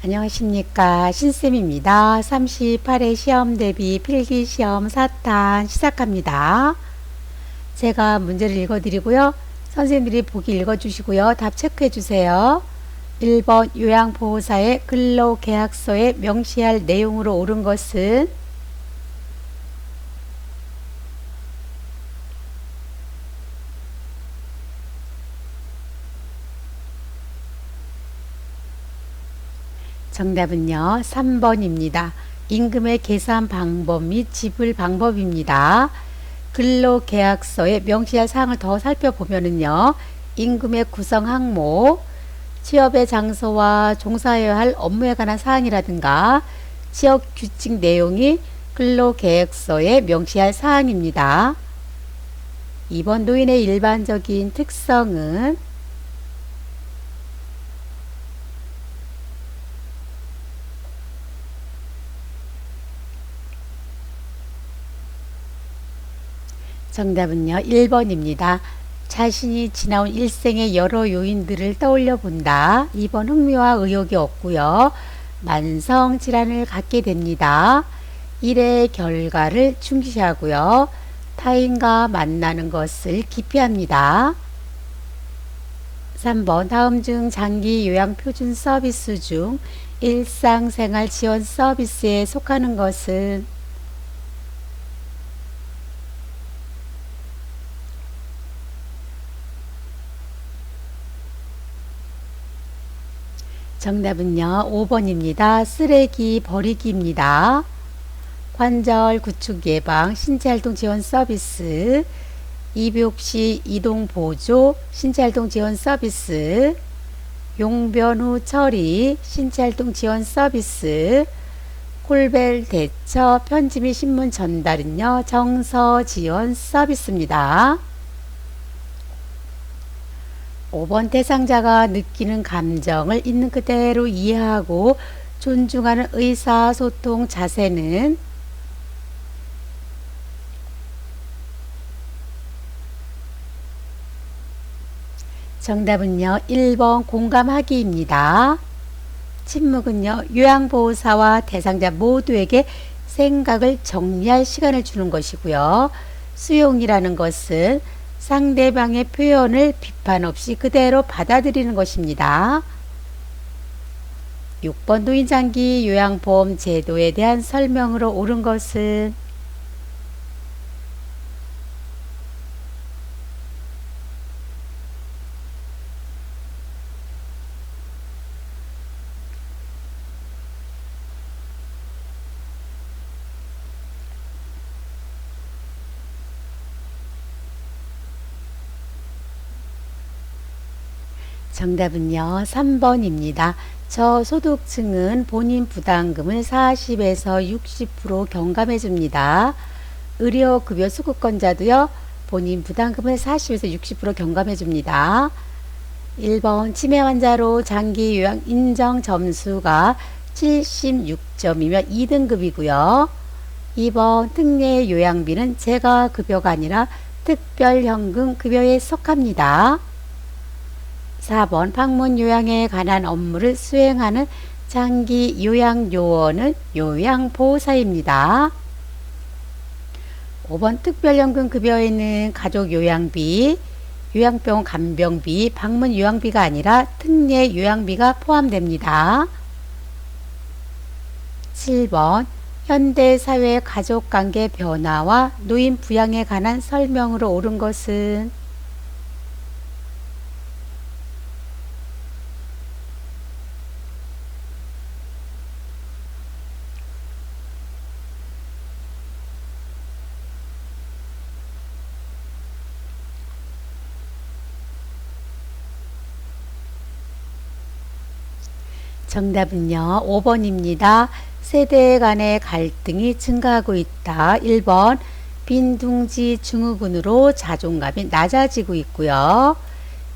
안녕하십니까. 신쌤입니다. 38회 시험 대비 필기시험 4탄 시작합니다. 제가 문제를 읽어드리고요. 선생님들이 보기 읽어주시고요. 답 체크해주세요. 1번 요양보호사의 근로계약서에 명시할 내용으로 옳은 것은 정답은요. 3번입니다. 임금의 계산 방법 및 지불 방법입니다. 근로계약서에 명시할 사항을 더 살펴보면은요. 임금의 구성 항목, 취업의 장소와 종사해야 할 업무에 관한 사항이라든가 취업 규칙 내용이 근로계약서에 명시할 사항입니다. 2번 노인의 일반적인 특성은 정답은요. 1번입니다. 자신이 지나온 일생의 여러 요인들을 떠올려 본다. 2번 흥미와 의욕이 없고요. 만성질환을 갖게 됩니다. 일의 결과를 중시하고요. 타인과 만나는 것을 기피합니다. 3번 다음 중 장기 요양 표준 서비스 중 일상생활 지원 서비스에 속하는 것은 정답은요. 5번입니다. 쓰레기 버리기입니다. 관절 구축 예방 신체활동 지원 서비스, 입욕 시 이동 보조 신체활동 지원 서비스, 용변 후 처리 신체활동 지원 서비스, 콜벨 대처 편지 및 신문 전달은요. 정서 지원 서비스입니다. 5번 대상자가 느끼는 감정을 있는 그대로 이해하고 존중하는 의사소통 자세는 정답은요. 1번 공감하기입니다. 침묵은요. 요양보호사와 대상자 모두에게 생각을 정리할 시간을 주는 것이고요. 수용이라는 것은 상대방의 표현을 비판 없이 그대로 받아들이는 것입니다. 6번 노인장기 요양보험 제도에 대한 설명으로 옳은 것은 정답은요. 3번입니다. 저소득층은 본인 부담금을 40에서 60% 경감해 줍니다. 의료급여 수급권자도요. 본인 부담금을 40에서 60% 경감해 줍니다. 1번 치매 환자로 장기 요양 인정 점수가 76점이면 2등급이고요. 2번 특례 요양비는 재가급여가 아니라 특별현금 급여에 속합니다. 4번 방문 요양에 관한 업무를 수행하는 장기 요양 요원은 요양보호사입니다. 5번 특별연금 급여에는 가족 요양비, 요양병원 간병비, 방문 요양비가 아니라 특례 요양비가 포함됩니다. 7번 현대사회 가족관계 변화와 노인 부양에 관한 설명으로 옳은 것은 정답은요. 5번입니다. 세대 간의 갈등이 증가하고 있다. 1번 빈둥지 증후군으로 자존감이 낮아지고 있고요.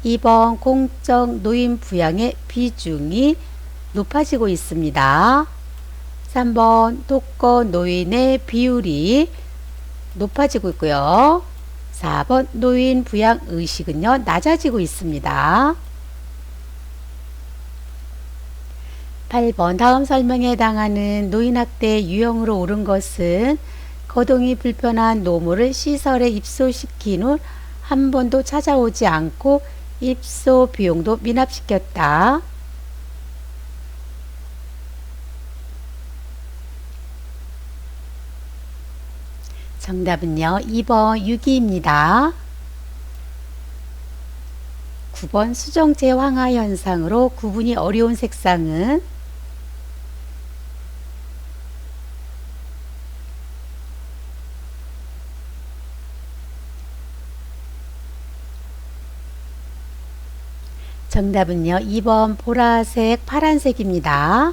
2번 공적 노인 부양의 비중이 높아지고 있습니다. 3번 독거 노인의 비율이 높아지고 있고요. 4번 노인 부양 의식은요. 낮아지고 있습니다. 8번 다음 설명에 해당하는 노인학대 유형으로 옳은 것은 거동이 불편한 노모를 시설에 입소시킨 후 한 번도 찾아오지 않고 입소 비용도 미납시켰다. 정답은요. 2번 유기입니다. 9번 수정체 황화 현상으로 구분이 어려운 색상은 정답은요. 2번 보라색, 파란색입니다.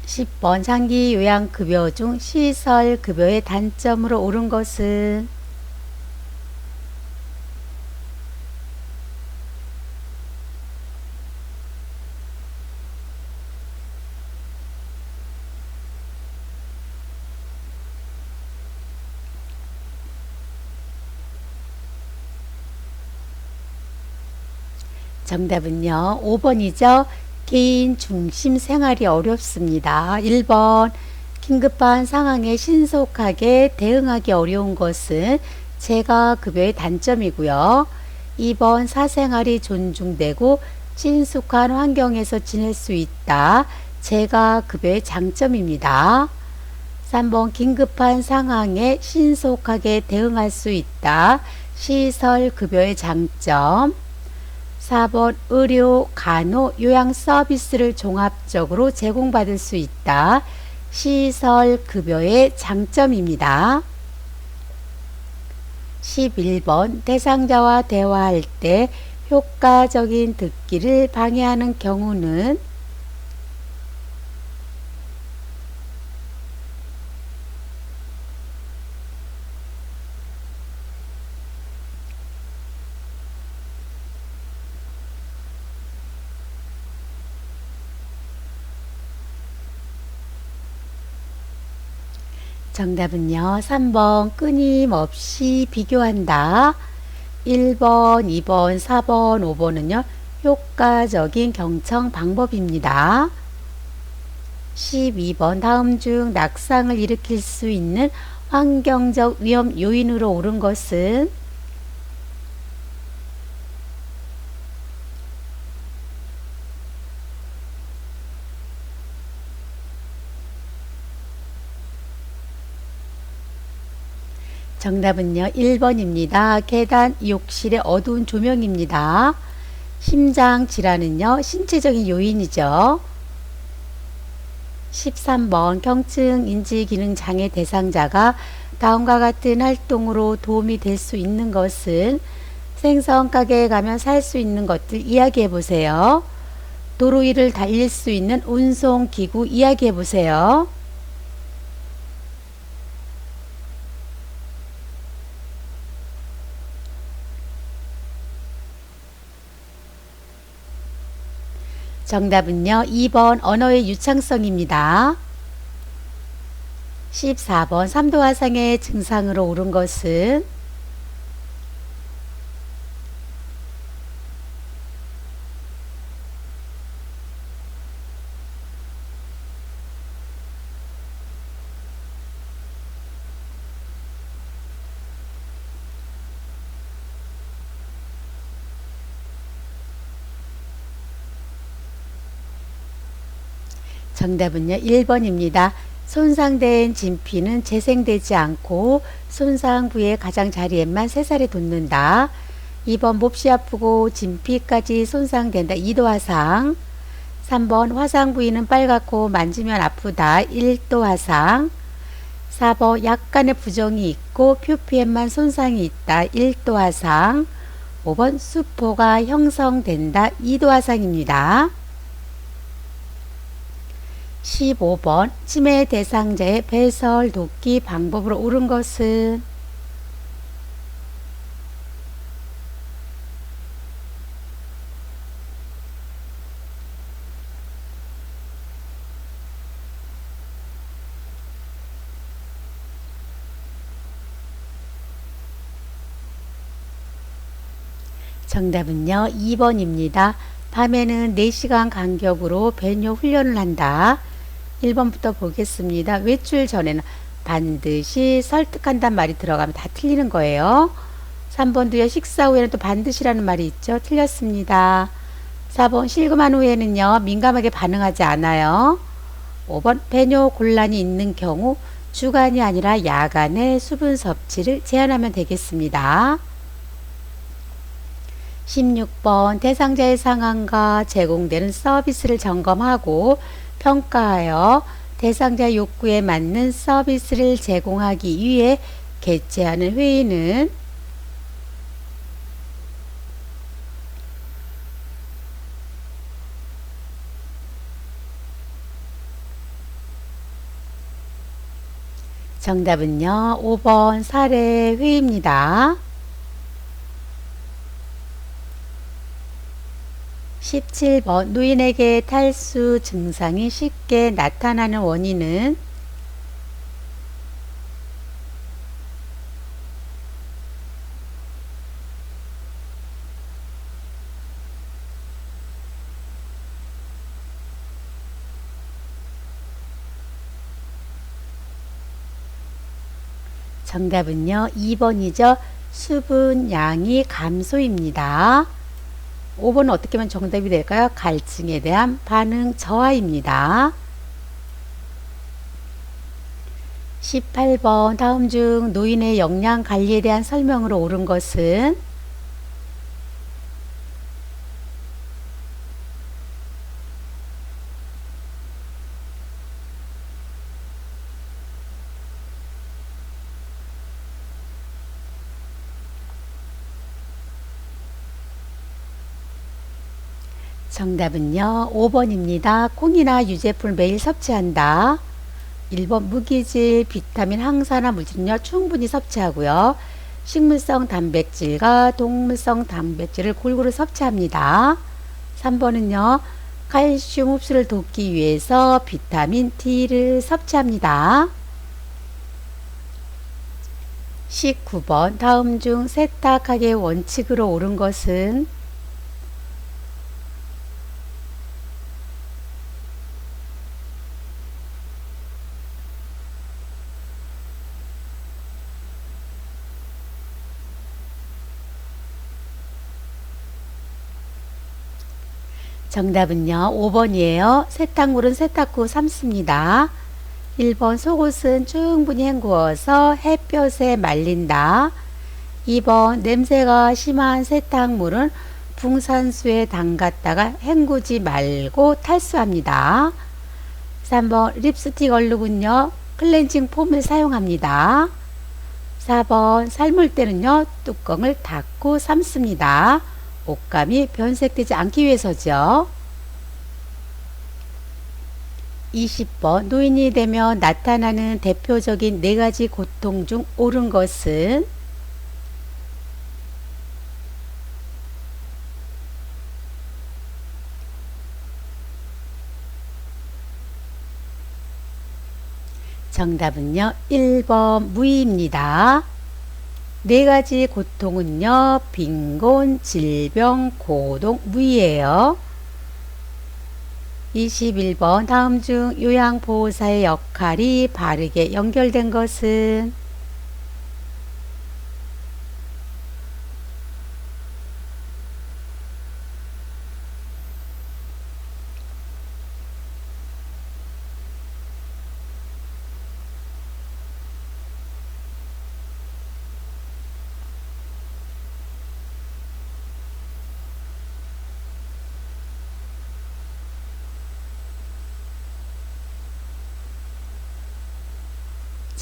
10번 장기 요양급여 중 시설급여의 단점으로 옳은 것은 정답은요. 5번이죠. 개인 중심 생활이 어렵습니다. 1번 긴급한 상황에 신속하게 대응하기 어려운 것은 재가급여의 단점이고요. 2번 사생활이 존중되고 친숙한 환경에서 지낼 수 있다. 재가급여의 장점입니다. 3번 긴급한 상황에 신속하게 대응할 수 있다. 시설급여의 장점. 4번 의료, 간호, 요양 서비스를 종합적으로 제공받을 수 있다. 시설급여의 장점입니다. 11번 대상자와 대화할 때 효과적인 듣기를 방해하는 경우는 정답은요. 3번 끊임없이 비교한다. 1번, 2번, 4번, 5번은요. 효과적인 경청 방법입니다. 12번 다음 중 낙상을 일으킬 수 있는 환경적 위험 요인으로 옳은 것은 정답은요. 1번입니다. 계단, 욕실의 어두운 조명입니다. 심장 질환은요. 신체적인 요인이죠. 13번 경증 인지기능 장애 대상자가 다음과 같은 활동으로 도움이 될 수 있는 것은 생선 가게에 가면 살 수 있는 것들 이야기해 보세요. 도로 위를 달릴 수 있는 운송기구 이야기해 보세요. 정답은요. 2번 언어의 유창성입니다. 14번 3도 화상의 증상으로 옳은 것은 정답은요. 1번입니다. 손상된 진피는 재생되지 않고 손상 부위의 가장 자리에만 새살이 돋는다. 2번 몹시 아프고 진피까지 손상된다. 2도 화상. 3번 화상 부위는 빨갛고 만지면 아프다. 1도 화상. 4번 약간의 부종이 있고 표피에만 손상이 있다. 1도 화상. 5번 수포가 형성된다. 2도 화상입니다. 15번 치매 대상자의 배설 돕기 방법으로 옳은 것은 정답은요, 2번입니다. 밤에는 4시간 간격으로 배뇨 훈련을 한다. 1번부터 보겠습니다. 외출 전에는 반드시 설득한다는 말이 들어가면 다 틀리는 거예요. 3번도요, 식사 후에는 또 반드시라는 말이 있죠. 틀렸습니다. 4번 실금한 후에는요, 민감하게 반응하지 않아요. 5번 배뇨 곤란이 있는 경우 주간이 아니라 야간에 수분 섭취를 제한하면 되겠습니다. 16번 대상자의 상황과 제공되는 서비스를 점검하고 평가하여 대상자 욕구에 맞는 서비스를 제공하기 위해 개최하는 회의는 정답은요, 5번 사례 회의입니다. 17번 노인에게 탈수 증상이 쉽게 나타나는 원인은 정답은요, 2번이죠. 수분 양이 감소입니다. 5번은 어떻게 하면 정답이 될까요? 갈증에 대한 반응 저하입니다. 18번 다음 중 노인의 영양 관리에 대한 설명으로 옳은 것은 정답은요, 5번입니다. 콩이나 유제품을 매일 섭취한다. 1번 무기질, 비타민, 항산화 물질은요, 충분히 섭취하고요. 식물성 단백질과 동물성 단백질을 골고루 섭취합니다. 3번은요, 칼슘 흡수를 돕기 위해서 비타민 D를 섭취합니다. 19번 다음 중 세탁하기의 원칙으로 옳은 것은 정답은요, 5번이에요. 세탁물은 세탁 후 삶습니다. 1번 속옷은 충분히 헹구어서 햇볕에 말린다. 2번 냄새가 심한 세탁물은 붕산수에 담갔다가 헹구지 말고 탈수합니다. 3번 립스틱 얼룩은요, 클렌징 폼을 사용합니다. 4번 삶을 때는요, 뚜껑을 닫고 삶습니다. 옷감이 변색되지 않기 위해서죠. 20번 노인이 되면 나타나는 대표적인 4가지 고통 중 옳은 것은 정답은요, 1번 무의입니다. 4가지 고통은요, 빈곤, 질병, 고동, 무의예요. 21번 다음 중 요양보호사의 역할이 바르게 연결된 것은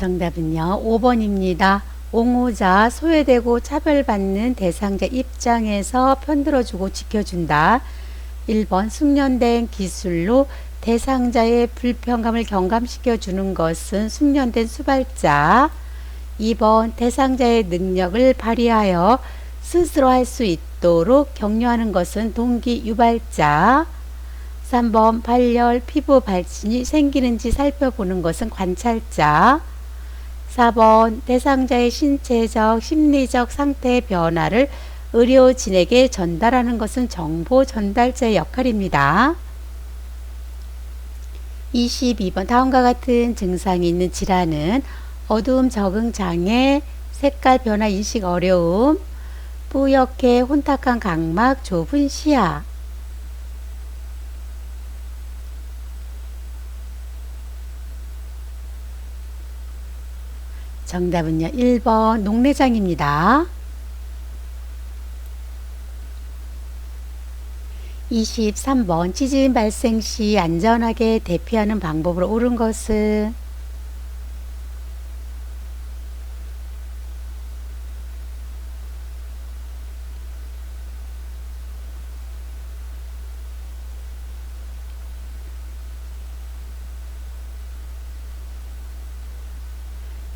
정답은요, 5번입니다. 옹호자, 소외되고 차별받는 대상자 입장에서 편들어주고 지켜준다. 1번 숙련된 기술로 대상자의 불편감을 경감시켜 주는 것은 숙련된 수발자. 2번 대상자의 능력을 발휘하여 스스로 할 수 있도록 격려하는 것은 동기 유발자. 3번 발열, 피부 발진이 생기는지 살펴보는 것은 관찰자. 4번 대상자의 신체적, 심리적 상태의 변화를 의료진에게 전달하는 것은 정보 전달자의 역할입니다. 22번 다음과 같은 증상이 있는 질환은 어두움 적응 장애, 색깔 변화 인식 어려움, 뿌옇게 혼탁한 각막, 좁은 시야. 정답은요, 1번 녹내장입니다. 23번 찌짐 발생 시 안전하게 대피하는 방법으로 옳은 것은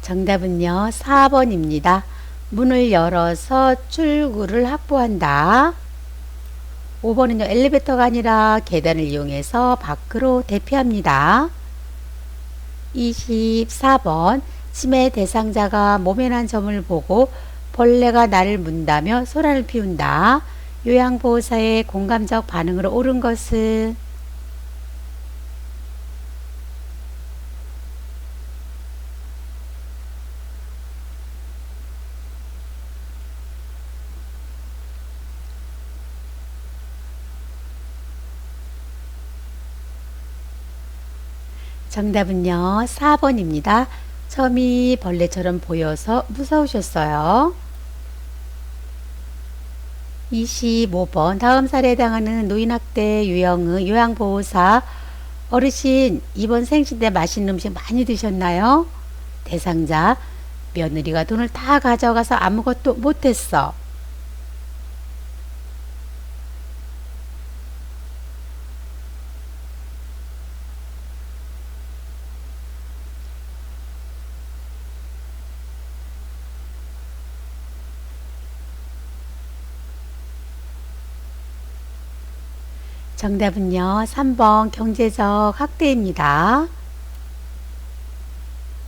정답은요, 4번입니다. 문을 열어서 출구를 확보한다. 5번은요, 엘리베이터가 아니라 계단을 이용해서 밖으로 대피합니다. 24번 치매 대상자가 몸에 난 점을 보고 벌레가 나를 문다며 소란을 피운다. 요양보호사의 공감적 반응으로 옳은 것은 정답은요, 4번입니다. 점이 벌레처럼 보여서 무서우셨어요. 25번 다음 사례에 해당하는 노인학대 유형의 요양보호사 어르신 이번 생신 때 맛있는 음식 많이 드셨나요? 대상자 며느리가 돈을 다 가져가서 아무것도 못했어. 정답은요, 3번 경제적 학대입니다.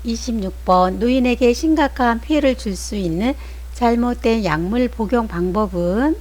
26번 노인에게 심각한 피해를 줄 수 있는 잘못된 약물 복용 방법은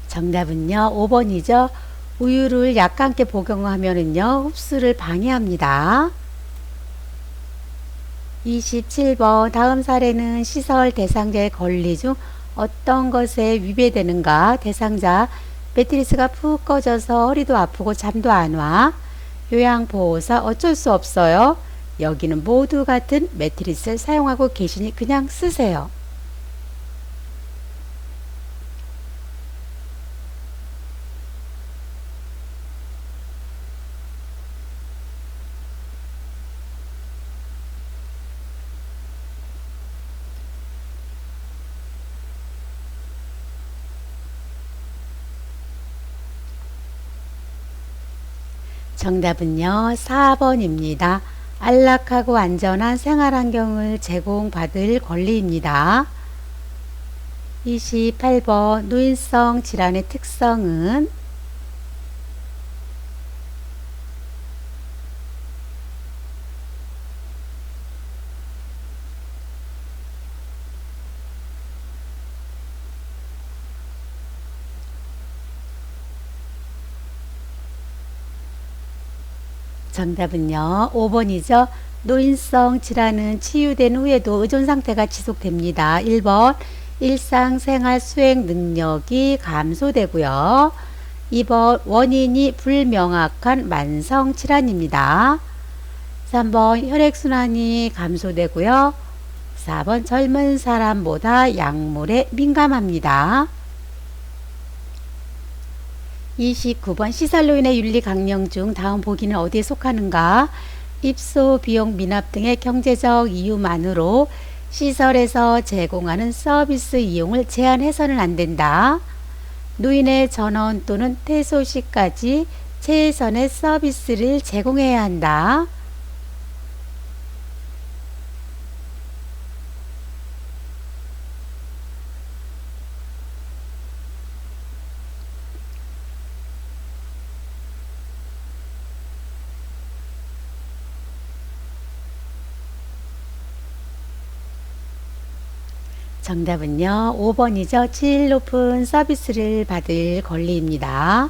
정답은요, 5번이죠. 우유를 약과 함께 복용하면은요, 흡수를 방해합니다. 27번 다음 사례는 시설 대상자의 권리 중 어떤 것에 위배되는가? 대상자 매트리스가 푹 꺼져서 허리도 아프고 잠도 안 와. 요양보호사 어쩔 수 없어요. 여기는 모두 같은 매트리스를 사용하고 계시니 그냥 쓰세요. 정답은요, 4번입니다. 안락하고 안전한 생활환경을 제공받을 권리입니다. 28번 노인성 질환의 특성은 정답은요, 5번이죠. 노인성 질환은 치유된 후에도 의존 상태가 지속됩니다. 1번 일상생활 수행 능력이 감소되고요. 2번 원인이 불명확한 만성 질환입니다. 3번 혈액순환이 감소되고요. 4번 젊은 사람보다 약물에 민감합니다. 29번 시설노인의 윤리 강령 중 다음 보기는 어디에 속하는가? 입소, 비용, 미납 등의 경제적 이유만으로 시설에서 제공하는 서비스 이용을 제한해서는 안 된다. 노인의 전원 또는 퇴소 시까지 최선의 서비스를 제공해야 한다. 정답은요, 5번이죠. 질 높은 서비스를 받을 권리입니다.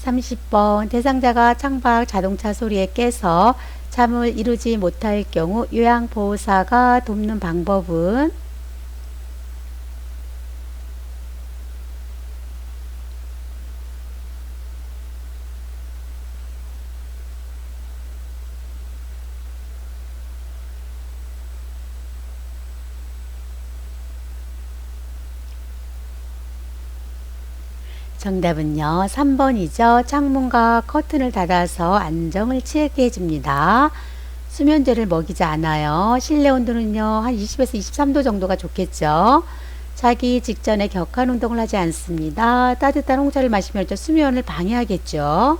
30번 대상자가 창밖 자동차 소리에 깨서 잠을 이루지 못할 경우 요양보호사가 돕는 방법은? 정답은요, 3번이죠. 창문과 커튼을 닫아서 안정을 취하게 해줍니다. 수면제를 먹이지 않아요. 실내 온도는요, 한 20에서 23도 정도가 좋겠죠. 자기 직전에 격한 운동을 하지 않습니다. 따뜻한 홍차를 마시면 수면을 방해하겠죠.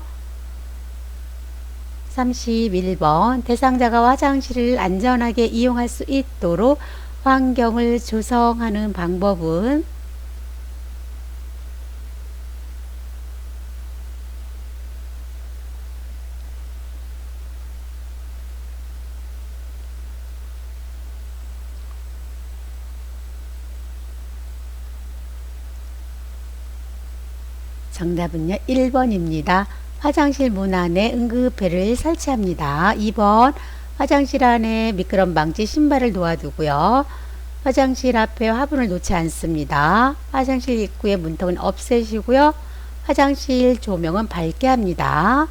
31번 대상자가 화장실을 안전하게 이용할 수 있도록 환경을 조성하는 방법은? 정답은요, 1번입니다. 화장실 문 안에 응급벨을 설치합니다. 2번 화장실 안에 미끄럼 방지 신발을 놓아두고요. 화장실 앞에 화분을 놓지 않습니다. 화장실 입구의 문턱은 없애시고요. 화장실 조명은 밝게 합니다.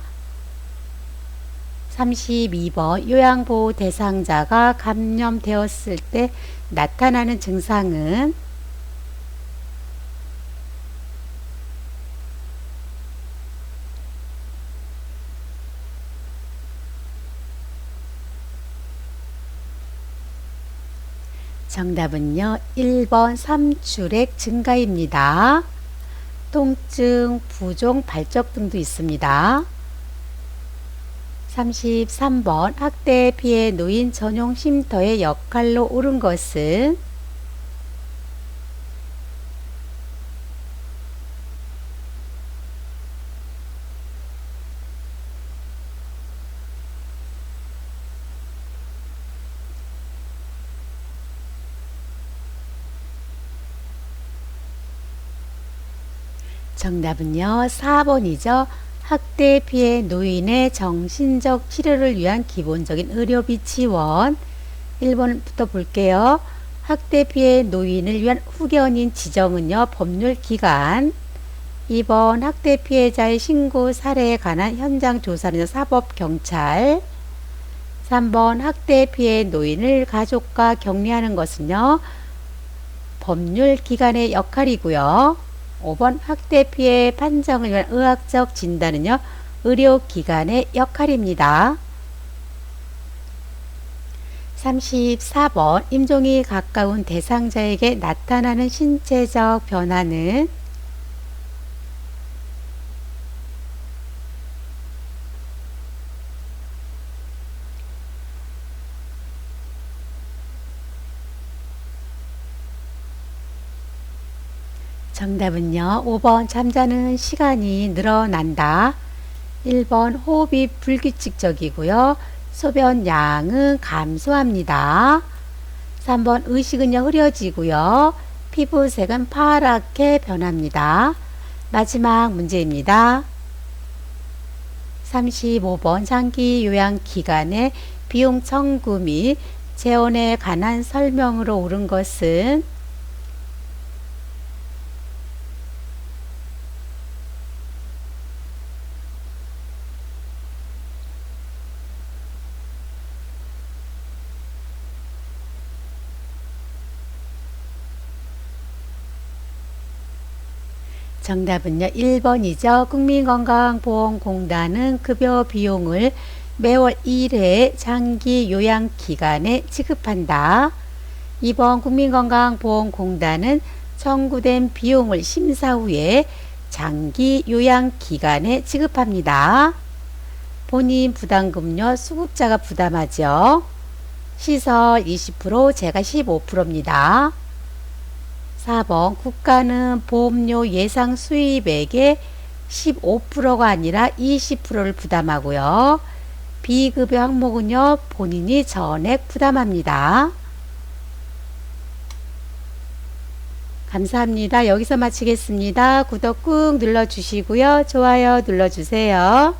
32번 요양보호 대상자가 감염되었을 때 나타나는 증상은? 정답은요, 1번 삼출액 증가입니다. 통증, 부종, 발적 등도 있습니다. 33번 학대 피해 노인 전용 쉼터의 역할로 옳은 것은? 정답은요, 4번이죠. 학대 피해 노인의 정신적 치료를 위한 기본적인 의료비 지원. 1번부터 볼게요. 학대 피해 노인을 위한 후견인 지정은요, 법률 기관. 2번 학대 피해자의 신고 사례에 관한 현장 조사는 사법경찰. 3번 학대 피해 노인을 가족과 격리하는 것은요, 법률 기관의 역할이고요. 5번 학대 피해 판정을 위한 의학적 진단은요, 의료기관의 역할입니다. 34번 임종이 가까운 대상자에게 나타나는 신체적 변화는? 정답은요, 5번 잠자는 시간이 늘어난다. 1번 호흡이 불규칙적이고요. 소변 양은 감소합니다. 3번 의식은요, 흐려지고요. 피부색은 파랗게 변합니다. 마지막 문제입니다. 35번 장기 요양 기간의 비용 청구 및 재원에 관한 설명으로 옳은 것은? 정답은요, 1번이죠. 국민건강보험공단은 급여 비용을 매월 1회 장기 요양기간에 지급한다. 2번 국민건강보험공단은 청구된 비용을 심사 후에 장기 요양기간에 지급합니다. 본인 부담금요 수급자가 부담하죠. 시설 20%, 제가 15%입니다. 4번 국가는 보험료 예상 수입액의 15%가 아니라 20%를 부담하고요. 비급여 항목은요 본인이 전액 부담합니다. 감사합니다. 여기서 마치겠습니다. 구독 꾹 눌러주시고요. 좋아요 눌러주세요.